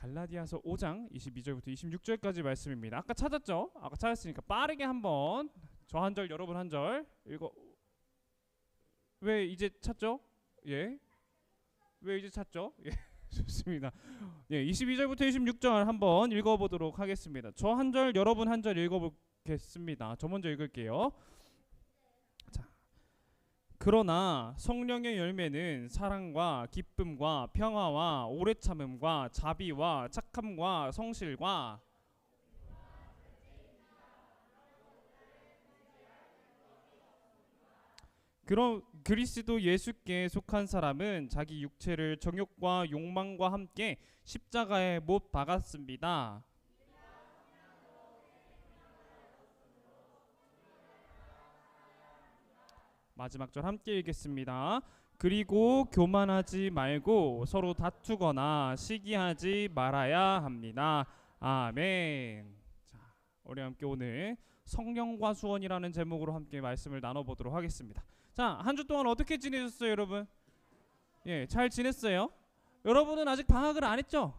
갈라디아서 5장 22절부터 26절까지 말씀입니다. 아까 찾았죠? 아까 찾았으니까 빠르게 한번 저 한 절 여러분 한 절 읽어. 왜 이제 찾죠? 예. 왜 이제 찾죠? 예. 좋습니다. 예, 22절부터 26절 한번 읽어보도록 하겠습니다. 저 한 절 여러분 한 절 읽어보겠습니다. 저 먼저 읽을게요. 자, 그러나 성령의 열매는 사랑과 기쁨과 평화와 오래 참음과 자비와 착함과 성실과 그런 그리스도 예수께 속한 사람은 자기 육체를 정욕과 욕망과 함께 십자가에 못 박았습니다. 마지막 절 함께 읽겠습니다. 그리고 교만하지 말고 서로 다투거나 시기하지 말아야 합니다. 아멘. 자, 우리 함께 오늘 성령과 수원이라는 제목으로 함께 말씀을 나눠보도록 하겠습니다. 자, 한 주 동안 어떻게 지내셨어요, 여러분? 예, 잘 지냈어요? 여러분은 아직 방학을 안 했죠?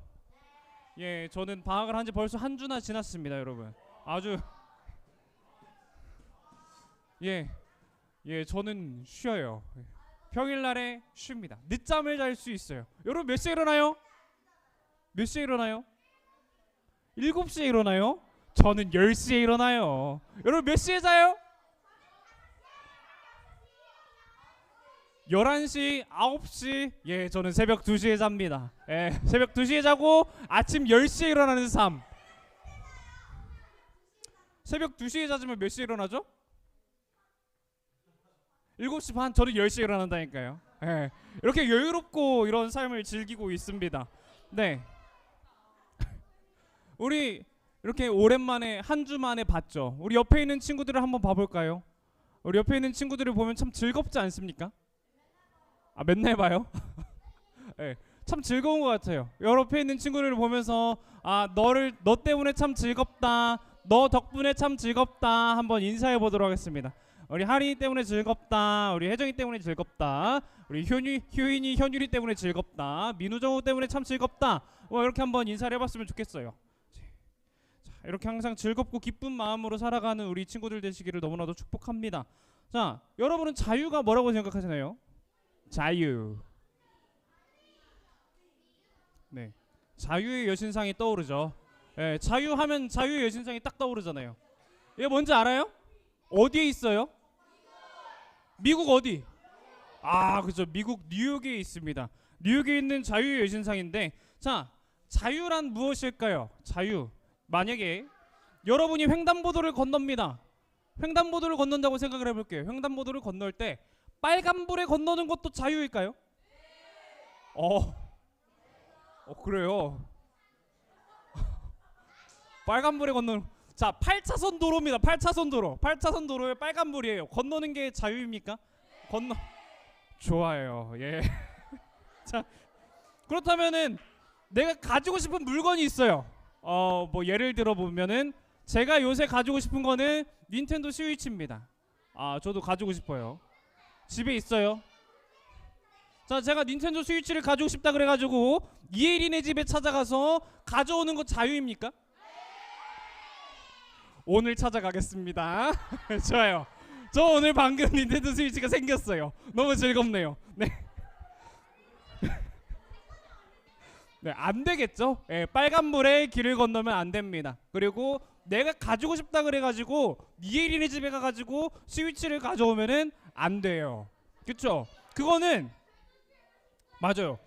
예, 저는 방학을 한 지 벌써 한 주나 지났습니다, 여러분. 아주 예, 저는 쉬어요. 평일날에 쉽니다. 늦잠을 잘 수 있어요. 여러분 몇 시에 일어나요? 몇 시에 일어나요? 7시에 일어나요? 저는 10시에 일어나요. 여러분 몇 시에 자요? 11시, 9시. 예, 저는 새벽 2시에 잡니다. 예, 새벽 2시에 자고 아침 10시에 일어나는 삶. 새벽 2시에 자면 몇 시에 일어나죠? 7시 반. 저는 10시에 일어난다니까요. 예, 이렇게 여유롭고 이런 삶을 즐기고 있습니다. 네. 우리 이렇게 오랜만에 한 주 만에 봤죠. 우리 옆에 있는 친구들을 한번 봐볼까요? 우리 옆에 있는 친구들을 보면 참 즐겁지 않습니까? 아, 맨날 봐요? 네, 참 즐거운 것 같아요. 옆에 있는 친구를 보면서 너 때문에 참 즐겁다, 너 덕분에 참 즐겁다 한번 인사해 보도록 하겠습니다. 우리 하린이 때문에 즐겁다, 우리 혜정이 때문에 즐겁다, 우리 효인이 현율이 때문에 즐겁다, 민우정우 때문에 참 즐겁다. 이렇게 한번 인사를 해봤으면 좋겠어요. 자, 이렇게 항상 즐겁고 기쁜 마음으로 살아가는 우리 친구들 되시기를 너무나도 축복합니다. 자, 여러분은 자유가 뭐라고 생각하시나요? 자유. 네, 자유의 여신상이 떠오르죠. 예, 자유하면 자유의 여신상이 딱 떠오르잖아요. 이게 뭔지 알아요? 어디에 있어요? 미국 어디? 그죠. 미국 뉴욕에 있습니다. 뉴욕에 있는 자유의 여신상인데, 자, 자유란 무엇일까요? 자유. 만약에 여러분이 횡단보도를 건넙니다. 횡단보도를 건넌다고 생각을 해볼게요. 횡단보도를 건널 때 빨간불에 건너는 것도 자유일까요? 그래요. 빨간불에 건너는. 자, 8차선 도로입니다. 8차선 도로. 8차선 도로에 빨간불이에요. 건너는 게 자유입니까? 좋아요. 예. 자, 그렇다면은 내가 가지고 싶은 물건이 있어요. 뭐 예를 들어 보면은 제가 요새 가지고 싶은 거는 닌텐도 스위치입니다. 저도 가지고 싶어요. 집에 있어요. 자, 제가 닌텐도 스위치를 가지고 싶다 그래가지고 이혜린의 집에 찾아가서 가져오는 거 자유입니까? 오늘 찾아가겠습니다. 좋아요. 저 오늘 방금 닌텐도 스위치가 생겼어요. 너무 즐겁네요. 네. 네, 안 되겠죠? 예, 빨간불에 길을 건너면 안 됩니다. 그리고 내가 가지고 싶다 그래가지고 이혜린의 집에 가가지고 스위치를 가져오면은 안 돼요. 그쵸? 그거는 맞아요.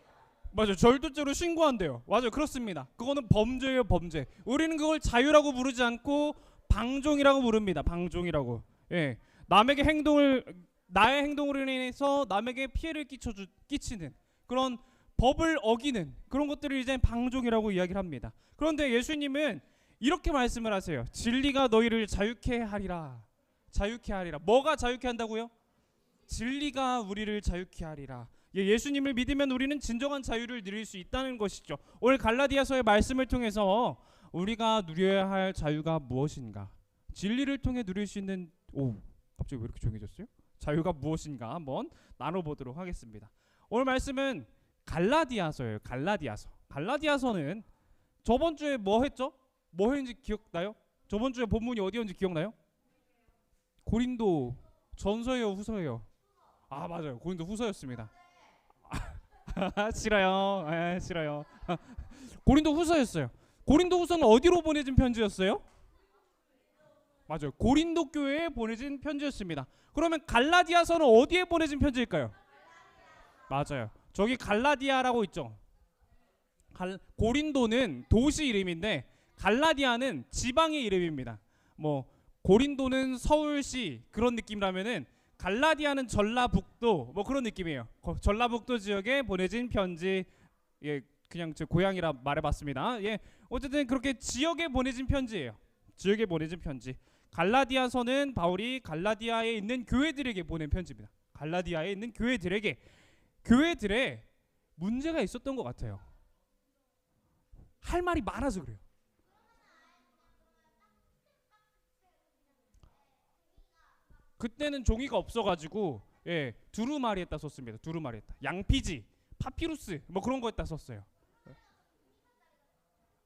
절도죄로 신고한대요. 맞아요. 그렇습니다. 그거는 범죄예요, 범죄. 우리는 그걸 자유라고 부르지 않고 방종이라고 부릅니다. 방종이라고. 예, 나의 행동으로 인해서 남에게 피해를 끼치는 그런 법을 어기는 그런 것들을 이제 방종이라고 이야기를 합니다. 그런데 예수님은 이렇게 말씀을 하세요. 진리가 너희를 자유케 하리라. 자유케 하리라. 뭐가 자유케 한다고요? 진리가 우리를 자유케 하리라. 예수님을 믿으면 우리는 진정한 자유를 누릴 수 있다는 것이죠. 오늘 갈라디아서의 말씀을 통해서 우리가 누려야 할 자유가 무엇인가, 진리를 통해 누릴 수 있는 갑자기 왜 이렇게 조용해졌어요? 자유가 무엇인가 한번 나눠보도록 하겠습니다. 오늘 말씀은 갈라디아서예요. 갈라디아서는 저번 주에 뭐 했죠? 뭐 했는지 기억나요? 저번 주에 본문이 어디였는지 기억나요? 고린도 전서예요, 후서예요? 아 맞아요, 고린도 후서였습니다. 싫어요, 싫어요. 고린도 후서였어요. 고린도 후서는 어디로 보내진 편지였어요? 맞아요, 고린도 교회에 보내진 편지였습니다. 그러면 갈라디아서는 어디에 보내진 편지일까요? 맞아요, 저기 갈라디아라고 있죠. 고린도는 도시 이름인데 갈라디아는 지방의 이름입니다. 뭐 고린도는 서울시 그런 느낌이라면은 갈라디아는 전라북도 뭐 그런 느낌이에요. 전라북도 지역에 보내진 편지. 예, 그냥 제 고향이라 말해봤습니다. 예, 어쨌든 그렇게 지역에 보내진 편지예요. 지역에 보내진 편지. 갈라디아서는 바울이 갈라디아에 있는 교회들에게 보낸 편지입니다. 갈라디아에 있는 교회들에게. 교회들에 문제가 있었던 것 같아요. 할 말이 많아서 그래요. 그때는 종이가 없어가지고 두루마리에다 썼습니다. 두루마리에다. 양피지, 파피루스 뭐 그런 거에다 썼어요.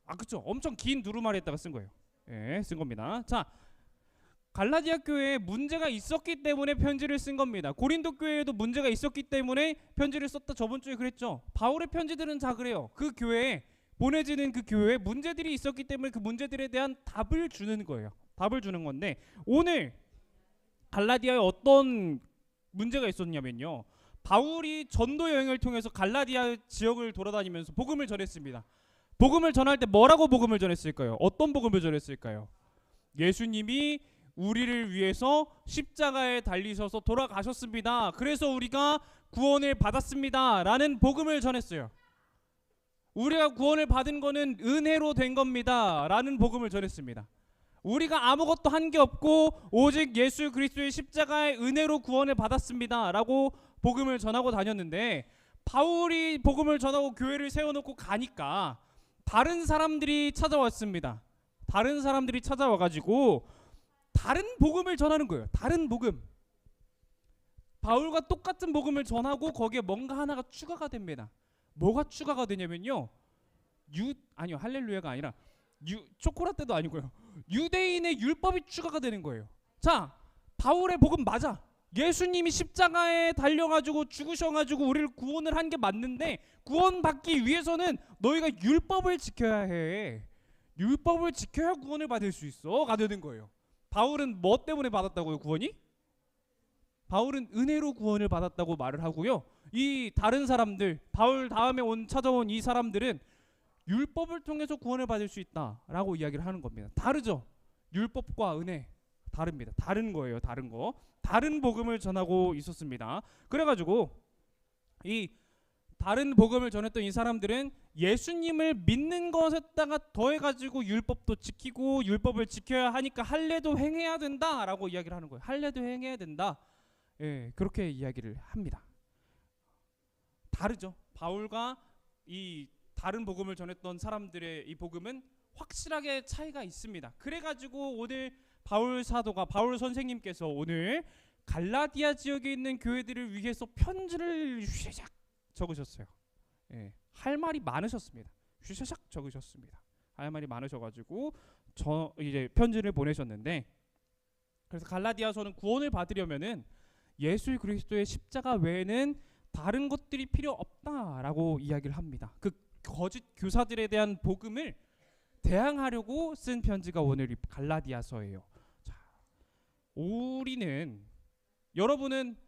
아 그쵸, 엄청 긴 두루마리에다가 쓴 거예요. 쓴 겁니다. 자, 갈라디아 교회에 문제가 있었기 때문에 편지를 쓴 겁니다. 고린도 교회에도 문제가 있었기 때문에 편지를 썼다 저번 주에 그랬죠. 바울의 편지들은 다 그래요. 그 교회에 보내지는 그 교회에 문제들이 있었기 때문에 그 문제들에 대한 답을 주는 거예요. 답을 주는 건데 오늘 갈라디아에 어떤 문제가 있었냐면요, 바울이 전도 여행을 통해서 갈라디아 지역을 돌아다니면서 복음을 전했습니다. 복음을 전할 때 뭐라고 복음을 전했을까요? 어떤 복음을 전했을까요? 예수님이 우리를 위해서 십자가에 달리셔서 돌아가셨습니다. 그래서 우리가 구원을 받았습니다 라는 복음을 전했어요. 우리가 구원을 받은 거는 은혜로 된 겁니다 라는 복음을 전했습니다. 우리가 아무것도 한 게 없고 오직 예수 그리스도의 십자가의 은혜로 구원을 받았습니다 라고 복음을 전하고 다녔는데, 바울이 복음을 전하고 교회를 세워놓고 가니까 다른 사람들이 찾아왔습니다. 다른 사람들이 찾아와가지고 다른 복음을 전하는 거예요. 다른 복음. 바울과 똑같은 복음을 전하고 거기에 뭔가 하나가 추가가 됩니다. 뭐가 추가가 되냐면요, 아니요, 할렐루야가 아니라 초콜릿도 아니고요, 유대인의 율법이 추가가 되는 거예요. 자, 바울의 복음 맞아. 예수님이 십자가에 달려가지고 죽으셔가지고 우리를 구원을 한 게 맞는데, 구원받기 위해서는 너희가 율법을 지켜야 해. 율법을 지켜야 구원을 받을 수 있어가 되는 거예요. 바울은 뭐 때문에 받았다고요, 구원이? 바울은 은혜로 구원을 받았다고 말을 하고요. 이 다른 사람들, 바울 다음에 찾아온 이 사람들은 율법을 통해서 구원을 받을 수 있다라고 이야기를 하는 겁니다. 다르죠? 율법과 은혜 다릅니다. 다른 거예요. 다른 거. 다른 복음을 전하고 있었습니다. 그래가지고 이 다른 복음을 전했던 이 사람들은 예수님을 믿는 것에다가 더해가지고 율법도 지키고 율법을 지켜야 하니까 할례도 행해야 된다라고 이야기를 하는 거예요. 할례도 행해야 된다. 그렇게 이야기를 합니다. 다르죠? 바울과 이 다른 복음을 전했던 사람들의 이 복음은 확실하게 차이가 있습니다. 그래가지고 오늘 바울 사도가, 바울 선생님께서 오늘 갈라디아 지역에 있는 교회들을 위해서 편지를 휘샥 적으셨어요. 할 말이 많으셨습니다. 휘샥 적으셨습니다. 할 말이 많으셔가지고 이제 편지를 보내셨는데, 그래서 갈라디아서는 구원을 받으려면은 예수 그리스도의 십자가 외에는 다른 것들이 필요 없다라고 이야기를 합니다. 그 거짓 교사들에 대한 복음을 대항하려고 쓴 편지가 오늘 이 갈라디아서예요. 자, 여러분은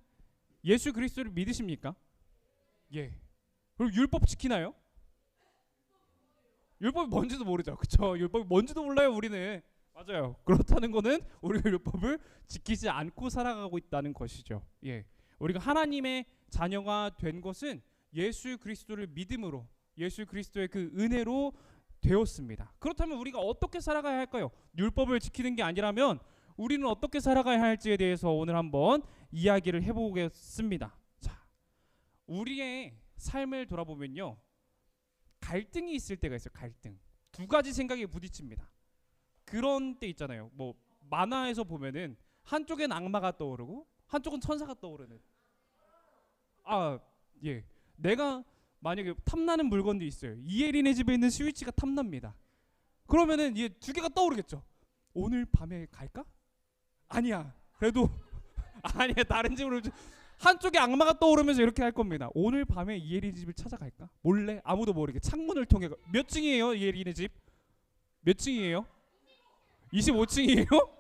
예수 그리스도를 믿으십니까? 예. 그럼 율법 지키나요? 율법이 뭔지도 모르죠. 그렇죠? 율법이 뭔지도 몰라요, 우리는. 맞아요. 그렇다는 거는 우리가 율법을 지키지 않고 살아가고 있다는 것이죠. 예. 우리가 하나님의 자녀가 된 것은 예수 그리스도를 믿음으로, 예수 그리스도의 그 은혜로 되었습니다. 그렇다면 우리가 어떻게 살아가야 할까요? 율법을 지키는 게 아니라면 우리는 어떻게 살아가야 할지에 대해서 오늘 한번 이야기를 해보겠습니다. 자, 우리의 삶을 돌아보면요, 갈등이 있을 때가 있어요. 갈등. 두 가지 생각이 부딪힙니다. 그런 때 있잖아요. 뭐 만화에서 보면은 한쪽엔 악마가 떠오르고 한쪽은 천사가 떠오르는. 예. 내가 만약에 탐나는 물건도 있어요. 이혜린의 집에 있는 스위치가 탐납니다. 그러면은 이게 두 개가 떠오르겠죠. 오늘 밤에 갈까? 아니야. 그래도 아니야. 다른 집으로 한쪽에 악마가 떠오르면서 이렇게 할 겁니다. 오늘 밤에 이혜리 집을 찾아갈까? 몰래 아무도 모르게 창문을 통해. 몇 층이에요? 이혜리네 집? 몇 층이에요? 25층이에요?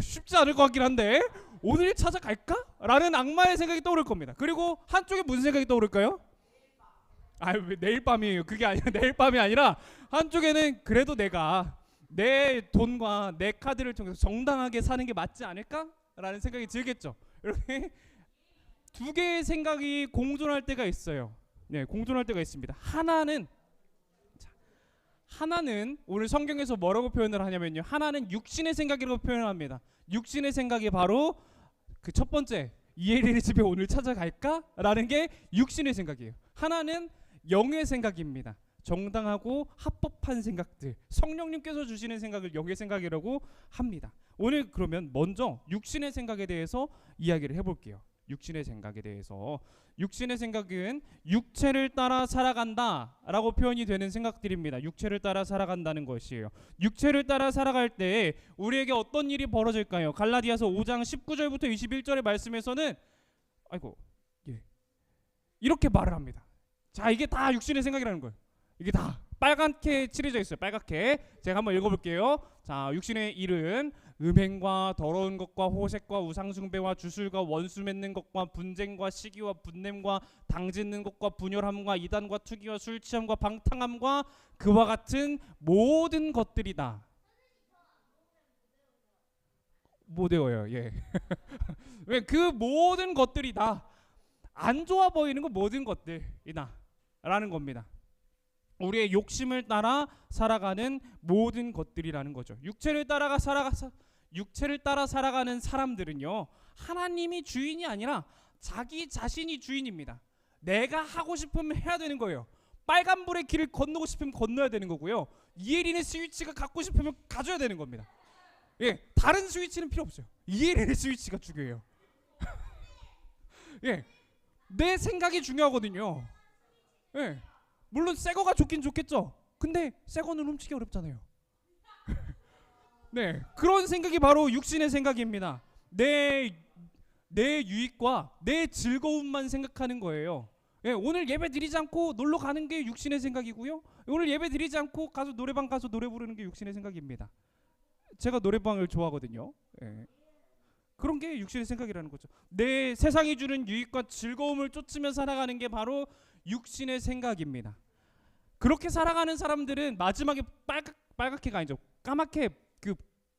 쉽지 않을 것 같긴 한데 오늘 찾아갈까? 라는 악마의 생각이 떠오를 겁니다. 그리고 한쪽에 무슨 생각이 떠오를까요? 왜 내일 밤이에요? 그게 아니라 내일 밤이 아니라 한쪽에는 그래도 내가 내 돈과 내 카드를 통해서 정당하게 사는 게 맞지 않을까? 라는 생각이 들겠죠. 이렇게 두 개의 생각이 공존할 때가 있어요. 네, 공존할 때가 있습니다. 하나는 오늘 성경에서 뭐라고 표현을 하냐면요. 하나는 육신의 생각이라고 표현합니다. 육신의 생각이 바로 그 첫 번째 이혜리의 집에 오늘 찾아갈까? 라는 게 육신의 생각이에요. 하나는 영의 생각입니다. 정당하고 합법한 생각들, 성령님께서 주시는 생각을 영의 생각이라고 합니다. 오늘 그러면 먼저 육신의 생각에 대해서 이야기를 해볼게요. 육신의 생각에 대해서. 육신의 생각은 육체를 따라 살아간다 라고 표현이 되는 생각들입니다. 육체를 따라 살아간다는 것이에요. 육체를 따라 살아갈 때 우리에게 어떤 일이 벌어질까요? 갈라디아서 5장 19절부터 21절의 말씀에서는 이렇게 말을 합니다. 자, 이게 다 육신의 생각이라는 거예요. 이게 다 빨갛게 칠해져 있어요. 빨갛게. 제가 한번 읽어볼게요. 자, 육신의 일은 음행과 더러운 것과 호색과 우상숭배와 주술과 원수 맺는 것과 분쟁과 시기와 분냄과 당짓는 것과 분열함과 이단과 투기와 술취함과 방탕함과 그와 같은 모든 것들이다. 못 외워요. 예. 왜 그 모든 것들이 다 안 좋아 보이는 거 모든 것들이다 라는 겁니다. 우리의 욕심을 따라 살아가는 모든 것들이라는 거죠. 육체를 따라 살아가는 사람들은요, 하나님이 주인이 아니라 자기 자신이 주인입니다. 내가 하고 싶으면 해야 되는 거예요. 빨간불의 길을 건너고 싶으면 건너야 되는 거고요. 이혜린의 스위치가 갖고 싶으면 가져야 되는 겁니다. 예, 다른 스위치는 필요 없어요. 이혜린의 스위치가 중요해요. 예, 내 생각이 중요하거든요. 예. 물론 새 거가 좋긴 좋겠죠. 근데 새 거는 훔치기 어렵잖아요. 네, 그런 생각이 바로 육신의 생각입니다. 내 유익과 내 즐거움만 생각하는 거예요. 예, 오늘 예배 드리지 않고 놀러 가는 게 육신의 생각이고요. 오늘 예배 드리지 않고 가서 노래방 가서 노래 부르는 게 육신의 생각입니다. 제가 노래방을 좋아하거든요. 예. 그런 게 육신의 생각이라는 거죠. 내 세상이 주는 유익과 즐거움을 쫓으며 살아가는 게 바로 육신의 생각입니다. 그렇게 살아가는 사람들은 마지막에 빨갛게가 아니죠. 까맣게 그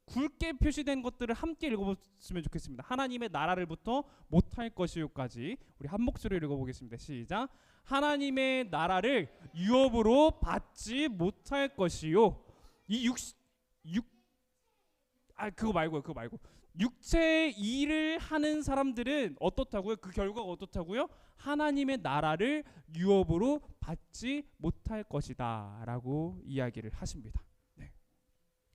굵게 표시된 것들을 함께 읽어보시면 좋겠습니다. 하나님의 나라를부터 못할 것이요까지 우리 한 목소리로 읽어보겠습니다. 시작. 하나님의 나라를 유업으로 받지 못할 것이요. 이 그거 말고 육체의 일을 하는 사람들은 어떻다고요? 그 결과가 어떻다고요? 하나님의 나라를 유업으로 받지 못할 것이다 라고 이야기를 하십니다. 네.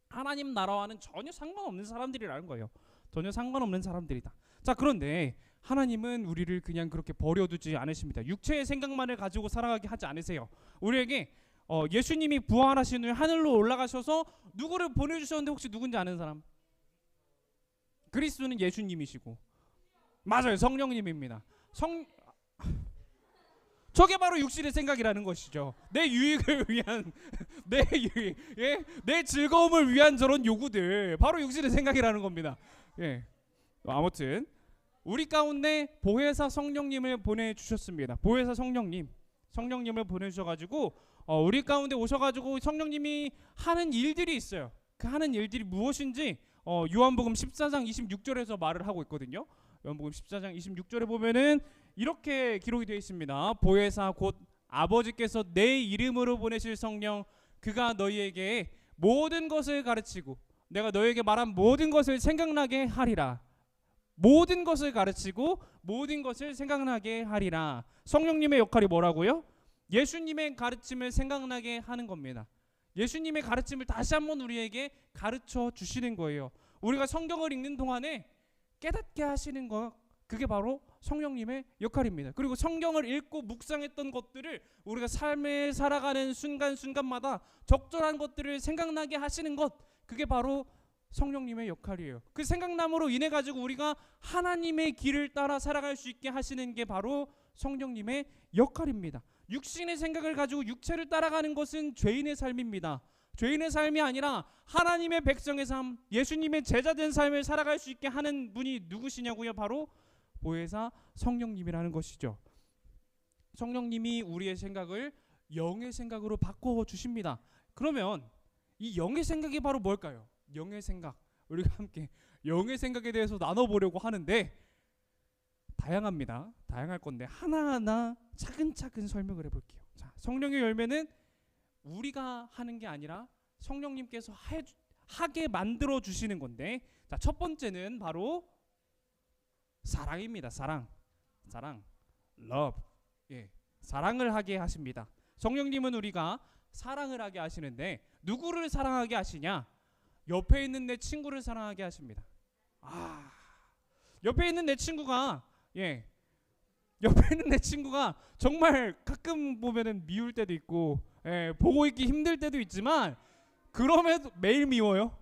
하나님 나라와는 전혀 상관없는 사람들이라는 거예요. 전혀 상관없는 사람들이다. 자, 그런데 하나님은 우리를 그냥 그렇게 버려두지 않으십니다. 육체의 생각만을 가지고 살아가게 하지 않으세요. 우리에게 예수님이 부활하신 후에 하늘로 올라가셔서 누구를 보내주셨는데 혹시 누군지 아는 사람? 그리스도는 예수님이시고, 맞아요, 성령님입니다. 저게 바로 육신의 생각이라는 것이죠. 내 유익을 위한 내 유익, 예? 내 즐거움을 위한 저런 요구들, 바로 육신의 생각이라는 겁니다. 예. 아무튼 우리 가운데 보혜사 성령님을 보내주셨습니다. 보혜사 성령님을 보내주셔가지고 우리 가운데 오셔가지고 성령님이 하는 일들이 있어요. 그 하는 일들이 무엇인지 요한복음 14장 26절에서 말을 하고 있거든요. 요한복음 14장 26절에 보면은 이렇게 기록이 되어 있습니다. 보혜사 곧 아버지께서 내 이름으로 보내실 성령, 그가 너희에게 모든 것을 가르치고 내가 너희에게 말한 모든 것을 생각나게 하리라. 모든 것을 가르치고 모든 것을 생각나게 하리라. 성령님의 역할이 뭐라고요? 예수님의 가르침을 생각나게 하는 겁니다. 예수님의 가르침을 다시 한번 우리에게 가르쳐 주시는 거예요. 우리가 성경을 읽는 동안에 깨닫게 하시는 것, 그게 바로 성령님의 역할입니다. 그리고 성경을 읽고 묵상했던 것들을 우리가 삶에 살아가는 순간순간마다 적절한 것들을 생각나게 하시는 것, 그게 바로 성령님의 역할이에요. 그 생각남으로 인해 가지고 우리가 하나님의 길을 따라 살아갈 수 있게 하시는 게 바로 성령님의 역할입니다. 육신의 생각을 가지고 육체를 따라가는 것은 죄인의 삶입니다. 죄인의 삶이 아니라 하나님의 백성의 삶, 예수님의 제자된 삶을 살아갈 수 있게 하는 분이 누구시냐고요? 바로 보혜사 성령님이라는 것이죠. 성령님이 우리의 생각을 영의 생각으로 바꿔 주십니다. 그러면 이 영의 생각이 바로 뭘까요? 영의 생각, 우리가 함께 영의 생각에 대해서 나눠보려고 하는데 다양합니다. 다양할 건데 하나하나 차근차근 설명을 해볼게요. 자, 성령의 열매는 우리가 하는 게 아니라 성령님께서 하게 만들어 주시는 건데, 자, 첫 번째는 바로 사랑입니다. 사랑, love. 예, 사랑을 하게 하십니다. 성령님은 우리가 사랑을 하게 하시는데 누구를 사랑하게 하시냐? 옆에 있는 내 친구를 사랑하게 하십니다. 옆에 있는 내 친구가 옆에 있는 내 친구가 정말 가끔 보면은 미울 때도 있고, 보고 있기 힘들 때도 있지만 그럼에도 매일 미워요.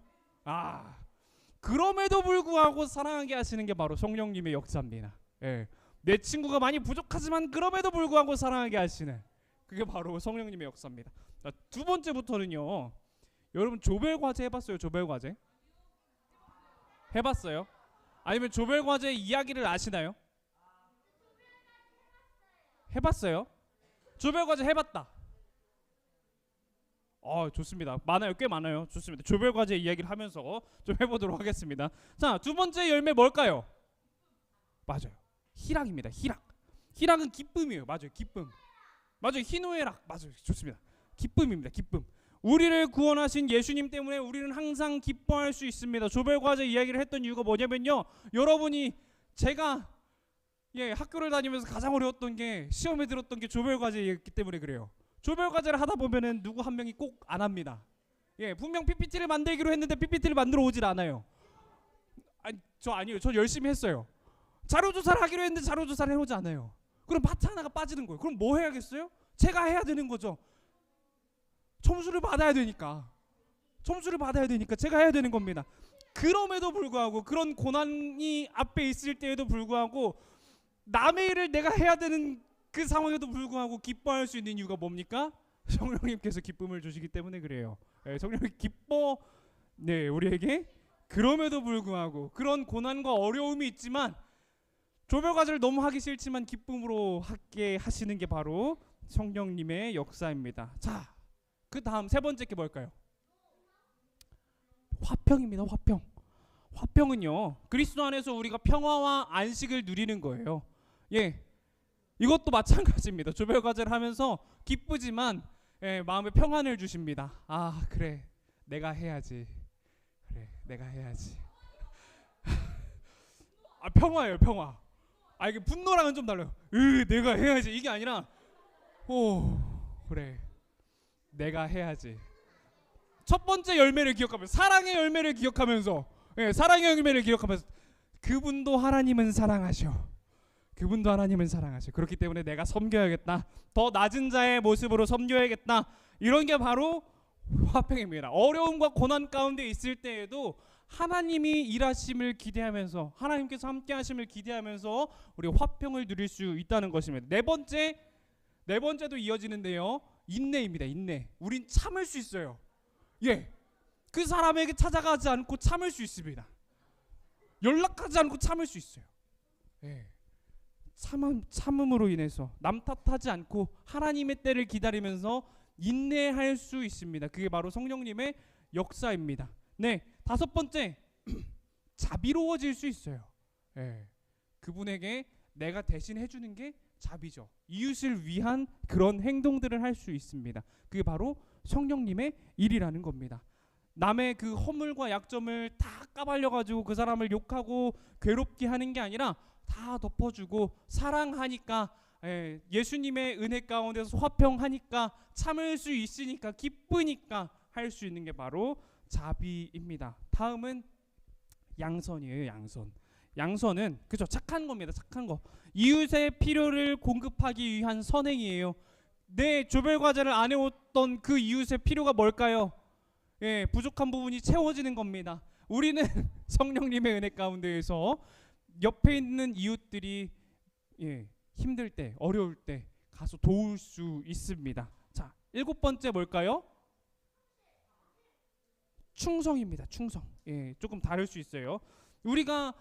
그럼에도 불구하고 사랑하게 하시는 게 바로 성령님의 역사입니다. 내 친구가 많이 부족하지만 그럼에도 불구하고 사랑하게 하시는, 그게 바로 성령님의 역사입니다. 자, 두 번째부터는요, 여러분 조별 과제 해봤어요? 조별 과제 해봤어요? 아니면 조별 과제 이야기를 아시나요? 해봤어요? 조별 과제 해봤다. 좋습니다. 많아요. 꽤 많아요. 좋습니다. 조별 과제 이야기를 하면서 좀 해보도록 하겠습니다. 자, 두 번째 열매 뭘까요? 맞아요. 희락입니다. 희락은 기쁨이에요. 맞아요. 기쁨. 맞아요. 희노애락. 맞아요. 좋습니다. 기쁨입니다. 기쁨. 우리를 구원하신 예수님 때문에 우리는 항상 기뻐할 수 있습니다. 조별 과제 이야기를 했던 이유가 뭐냐면요, 여러분이 제가 학교를 다니면서 가장 어려웠던 게, 시험에 들었던 게 조별 과제였기 때문에 그래요. 조별 과제를 하다 보면은 누구 한 명이 꼭 안 합니다. 분명 PPT를 만들기로 했는데 PPT를 만들어 오질 않아요. 아니요. 저 열심히 했어요. 자료 조사를 하기로 했는데 자료 조사를 해오지 않아요. 그럼 파트 하나가 빠지는 거예요. 그럼 뭐 해야겠어요? 제가 해야 되는 거죠. 점수를 받아야 되니까 제가 해야 되는 겁니다. 그럼에도 불구하고, 그런 고난이 앞에 있을 때에도 불구하고, 남의 일을 내가 해야 되는 그 상황에도 불구하고 기뻐할 수 있는 이유가 뭡니까? 성령님께서 기쁨을 주시기 때문에 그래요. 성령이 우리에게 그럼에도 불구하고 그런 고난과 어려움이 있지만, 조별 과제를 너무 하기 싫지만 기쁨으로 하게 하시는 게 바로 성령님의 역사입니다. 자, 그 다음 세 번째 게 뭘까요? 화평입니다. 화평은요, 그리스도 안에서 우리가 평화와 안식을 누리는 거예요. 이것도 마찬가지입니다. 조별 과제를 하면서 기쁘지만 마음에 평안을 주십니다. 그래, 내가 해야지. 평화예요. 평화. 이게 분노랑은 좀 달라요. 내가 해야지, 이게 아니라 그래, 내가 해야지. 첫 번째 열매를 기억하면서, 사랑의 열매를 기억하면서, 그분도 하나님은 사랑하셔. 그렇기 때문에 내가 섬겨야겠다. 더 낮은 자의 모습으로 섬겨야겠다. 이런 게 바로 화평입니다. 어려움과 고난 가운데 있을 때에도 하나님이 일하심을 기대하면서, 하나님께서 함께 하심을 기대하면서 우리 화평을 누릴 수 있다는 것입니다. 네 번째도 이어지는데요, 인내입니다. 인내. 우린 참을 수 있어요. 그 사람에게 찾아가지 않고 참을 수 있습니다. 연락하지 않고 참을 수 있어요. 참음으로 인해서 남 탓하지 않고 하나님의 때를 기다리면서 인내할 수 있습니다. 그게 바로 성령님의 역사입니다. 다섯 번째, 자비로워질 수 있어요. 그분에게 내가 대신 해주는 게 자비죠. 이웃을 위한 그런 행동들을 할 수 있습니다. 그게 바로 성령님의 일이라는 겁니다. 남의 그 허물과 약점을 다 까발려가지고 그 사람을 욕하고 괴롭게 하는 게 아니라 다 덮어주고, 사랑하니까, 예수님의 은혜 가운데서 화평하니까, 참을 수 있으니까, 기쁘니까 할 수 있는 게 바로 자비입니다. 다음은 양선이에요. 양선. 양선은 그죠, 착한 겁니다. 착한 거. 이웃의 필요를 공급하기 위한 선행이에요. 내 조별 과제를 안 해왔던 그 이웃의 필요가 뭘까요? 예, 부족한 부분이 채워지는 겁니다. 우리는 성령님의 은혜 가운데에서 옆에 있는 이웃들이 예, 힘들 때, 어려울 때 가서 도울 수 있습니다. 자, 7번째 뭘까요? 충성입니다. 충성. 예, 조금 다를 수 있어요. 우리가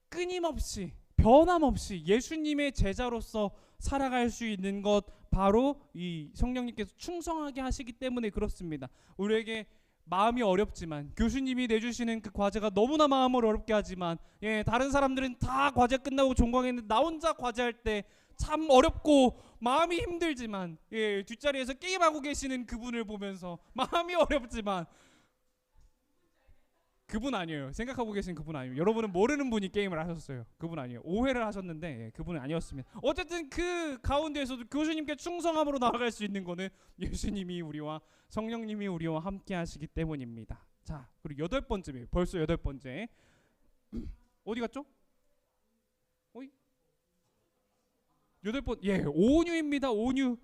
끊임없이 변함없이 예수님의 제자로서 살아갈 수 있는 것, 바로 이 성령님께서 충성하게 하시기 때문에 그렇습니다. 우리에게 마음이 어렵지만, 교수님이 내주시는 그 과제가 너무나 마음을 어렵게 하지만, 예, 다른 사람들은 다 과제 끝나고 종강했는데 나 혼자 과제할 때 참 어렵고 마음이 힘들지만, 예, 뒷자리에서 게임하고 계시는 그분을 보면서 마음이 어렵지만, 그분 아니에요. 생각하고 계신 그분 아니에요. 여러분은 모르는 분이 게임을 하셨어요. 그분 아니에요. 오해를 하셨는데, 예, 그분은 아니었습니다. 어쨌든 그 가운데에서도 교수님께 충성함으로 나아갈 수 있는 거는 예수님이 우리와, 성령님이 우리와 함께 하시기 때문입니다. 자, 그리고 8번째예요. 벌써 8번째. 어디 갔죠? 어이? 8번. 예, 온유입니다. 온유.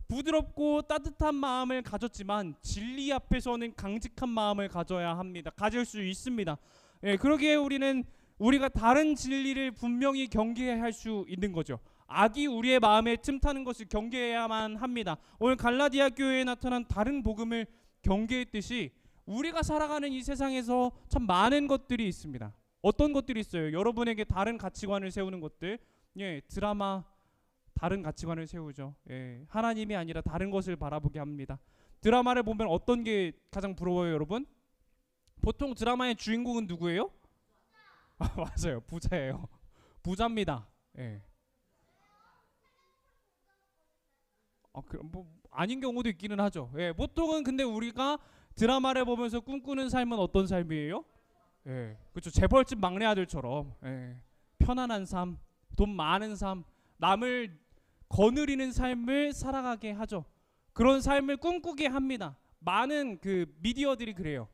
부드럽고 따뜻한 마음을 가졌지만 진리 앞에서는 강직한 마음을 가져야 합니다. 가질 수 있습니다. 예, 그러기에 우리가 다른 진리를 분명히 경계해야 할 수 있는 거죠. 악이 우리의 마음에 틈타는 것을 경계해야만 합니다. 오늘 갈라디아 교회에 나타난 다른 복음을 경계했듯이 우리가 살아가는 이 세상에서 참 많은 것들이 있습니다. 어떤 것들이 있어요? 여러분에게 다른 가치관을 세우는 것들. 예, 드라마 다른 가치관을 세우죠. 예, 하나님이 아니라 다른 것을 바라보게 합니다. 드라마를 보면 어떤 게 가장 부러워요, 여러분? 보통 드라마의 주인공은 누구예요? 아, 맞아요, 부자예요. 부자입니다. 예. 뭐 아닌 경우도 있기는 하죠. 예, 보통은 근데 우리가 드라마를 보면서 꿈꾸는 삶은 어떤 삶이에요? 예, 그렇죠. 재벌집 막내 아들처럼, 예, 편안한 삶, 돈 많은 삶, 남을 거느리는 삶을 살아가게 하죠. 그런 삶을 꿈꾸게 합니다. 많은 그 미디어들이 그래요.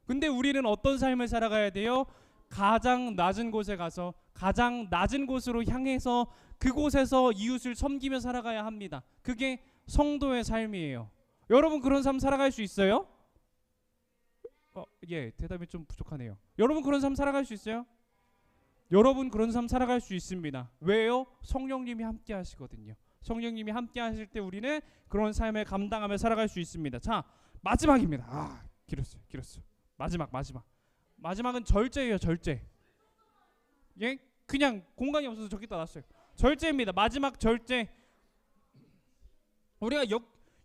근데 우리는 어떤 삶을 살아가야 돼요? 가장 낮은 곳에 가서 가장 낮은 곳으로 향해서 그곳에서 이웃을 섬기며 살아가야 합니다. 그게 성도의 삶이에요. 여러분 그런 삶 살아갈 수 있어요? 예, 대답이 좀 부족하네요. 여러분 그런 삶 살아갈 수 있어요? 여러분 그런 삶 살아갈 수 있습니다. 왜요? 성령님이 함께 하시거든요. 성령님이 함께 하실 때 우리는 그런 삶을 감당하며 살아갈 수 있습니다. 자, 마지막입니다. 아, 길었어요. 마지막은 절제예요. 절제. 예? 그냥 공간이 없어서 저기다 놨어요. 절제입니다. 마지막 절제. 우리가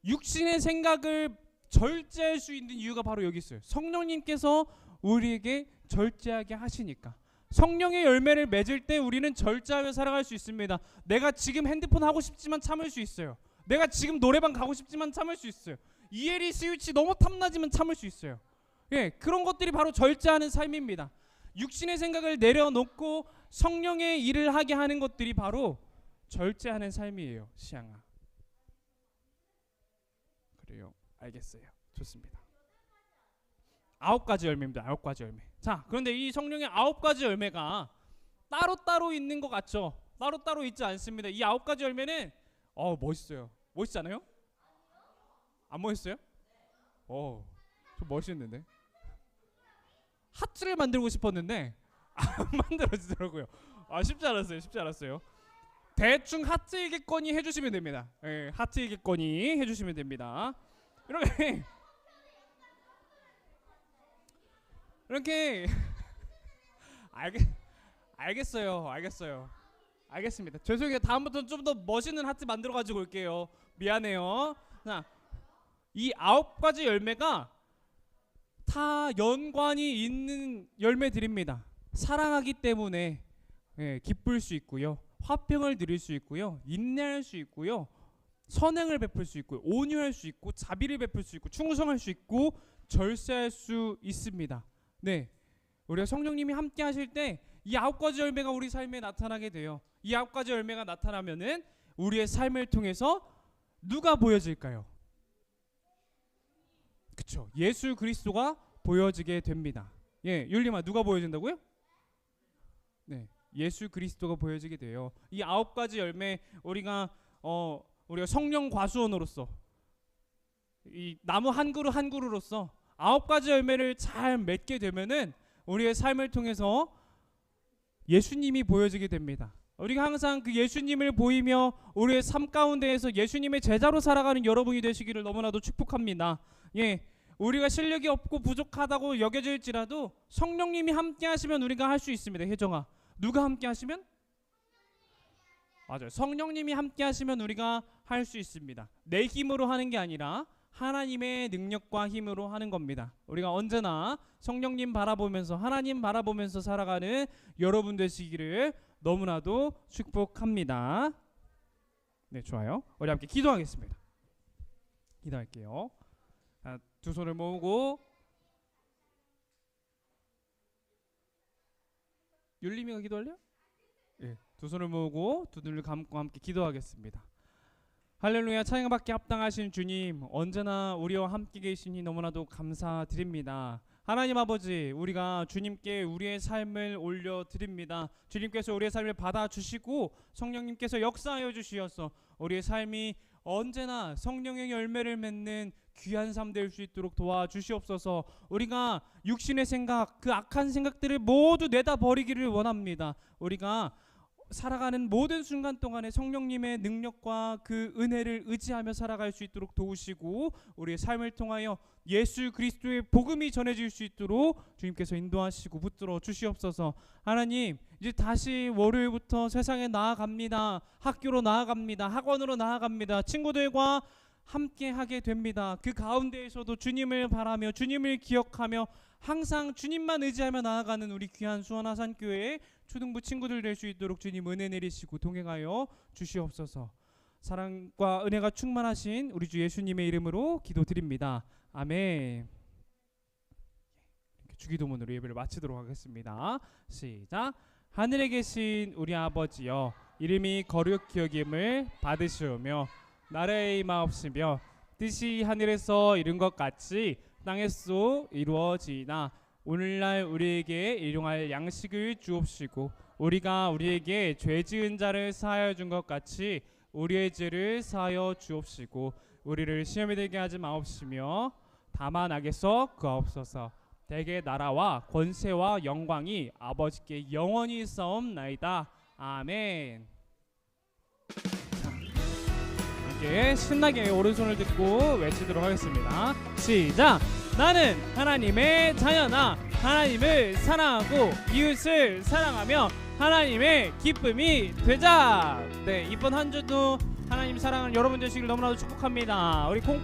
육신의 생각을 절제할 수 있는 이유가 바로 여기 있어요. 성령님께서 우리에게 절제하게 하시니까. 성령의 열매를 맺을 때 우리는 절제하며 살아갈 수 있습니다. 내가 지금 핸드폰 하고 싶지만 참을 수 있어요. 내가 지금 노래방 가고 싶지만 참을 수 있어요. 이혜리 스위치 너무 탐나지만 참을 수 있어요. 예, 그런 것들이 바로 절제하는 삶입니다. 육신의 생각을 내려놓고 성령의 일을 하게 하는 것들이 바로 절제하는 삶이에요. 시향아. 그래요. 알겠어요. 좋습니다. 9가지 열매입니다. 9가지 열매. 자, 그런데 이 성령의 9가지 열매가 따로따로 있는 것 같죠? 따로따로 있지 않습니다. 이 9가지 열매는 멋있어요. 멋있지 않아요? 안 멋있어요? 좀 멋있는데. 하트를 만들고 싶었는데 안 만들어지더라고요. 쉽지 않았어요. 대충 하트 일기권이 해주시면 됩니다. 예, 하트 일기권이 해주시면 됩니다. 이렇게 알겠습니다. 죄송해요. 다음부터는 좀 더 멋있는 하트 만들어 가지고 올게요. 미안해요. 자, 이 9가지 열매가 다 연관이 있는 열매들입니다. 사랑하기 때문에 기쁠 수 있고요, 화평을 누릴 수 있고요, 인내할 수 있고요, 선행을 베풀 수 있고요, 온유할 수 있고, 자비를 베풀 수 있고, 충성할 수 있고, 절제할 수 있습니다. 네, 우리가 성령님이 함께 하실 때 이 9가지 열매가 우리 삶에 나타나게 돼요. 이 9가지 열매가 나타나면은 우리의 삶을 통해서 누가 보여질까요? 그쵸, 예수 그리스도가 보여지게 됩니다. 예, 율리마 누가 보여진다고요? 네, 예수 그리스도가 보여지게 돼요. 이 9가지 열매 우리가 성령 과수원으로서 이 나무 한 그루 한 그루로서 9가지 열매를 잘 맺게 되면은 우리의 삶을 통해서 예수님이 보여지게 됩니다. 우리가 항상 그 예수님을 보이며 우리의 삶 가운데에서 예수님의 제자로 살아가는 여러분이 되시기를 너무나도 축복합니다. 예, 우리가 실력이 없고 부족하다고 여겨질지라도 성령님이 함께 하시면 우리가 할 수 있습니다. 혜정아, 누가 함께 하시면? 맞아요. 성령님이 함께 하시면 우리가 할 수 있습니다. 내 힘으로 하는 게 아니라 하나님의 능력과 힘으로 하는 겁니다. 우리가 언제나 성령님 바라보면서 하나님 바라보면서 살아가는 여러분 되시기를 너무나도 축복합니다. 네, 좋아요. 우리 함께 기도하겠습니다. 기도할게요. 두 손을 모으고 율림이가 기도할래요? 네, 두 손을 모으고 두 눈을 감고 함께 기도하겠습니다. 할렐루야. 찬양받기 합당하신 주님, 언제나 우리와 함께 계시니 너무나도 감사드립니다. 하나님 아버지, 우리가 주님께 우리의 삶을 올려드립니다. 주님께서 우리의 삶을 받아주시고 성령님께서 역사하여 주시어서 우리의 삶이 언제나 성령의 열매를 맺는 귀한 삶 될 수 있도록 도와주시옵소서. 우리가 육신의 생각, 그 악한 생각들을 모두 내다버리기를 원합니다. 우리가 살아가는 모든 순간 동안에 성령님의 능력과 그 은혜를 의지하며 살아갈 수 있도록 도우시고 우리의 삶을 통하여 예수 그리스도의 복음이 전해질 수 있도록 주님께서 인도하시고 붙들어 주시옵소서. 하나님, 이제 다시 월요일부터 세상에 나아갑니다. 학교로 나아갑니다. 학원으로 나아갑니다. 친구들과 함께 하게 됩니다. 그 가운데에서도 주님을 바라며 주님을 기억하며 항상 주님만 의지하며 나아가는 우리 귀한 수원하산교회의 초등부 친구들 될 수 있도록 주님 은혜 내리시고 동행하여 주시옵소서. 사랑과 은혜가 충만하신 우리 주 예수님의 이름으로 기도드립니다. 아멘. 주기도문으로 예배를 마치도록 하겠습니다. 시작. 하늘에 계신 우리 아버지여, 이름이 거룩히 여김을 받으시오며 나라의 임하옵시며 뜻이 하늘에서 이룬 것 같이 땅에서 이루어지이다. 오늘날 우리에게 일용할 양식을 주옵시고 우리가 우리에게 죄 지은 자를 사하여 준 것 같이 우리의 죄를 사하여 주옵시고 우리를 시험에 들게 하지 마옵시며 다만 악에서 구하옵소서. 대개 나라와 권세와 영광이 아버지께 영원히 있사옵나이다. 아멘. 함께 신나게 오른손을 듣고 외치도록 하겠습니다. 시작. 나는 하나님의 자녀나 하나님을 사랑하고 이웃을 사랑하며 하나님의 기쁨이 되자. 네, 이번 한 주도 하나님 사랑하는 여러분 되시길 너무나도 축복합니다. 우리 콩과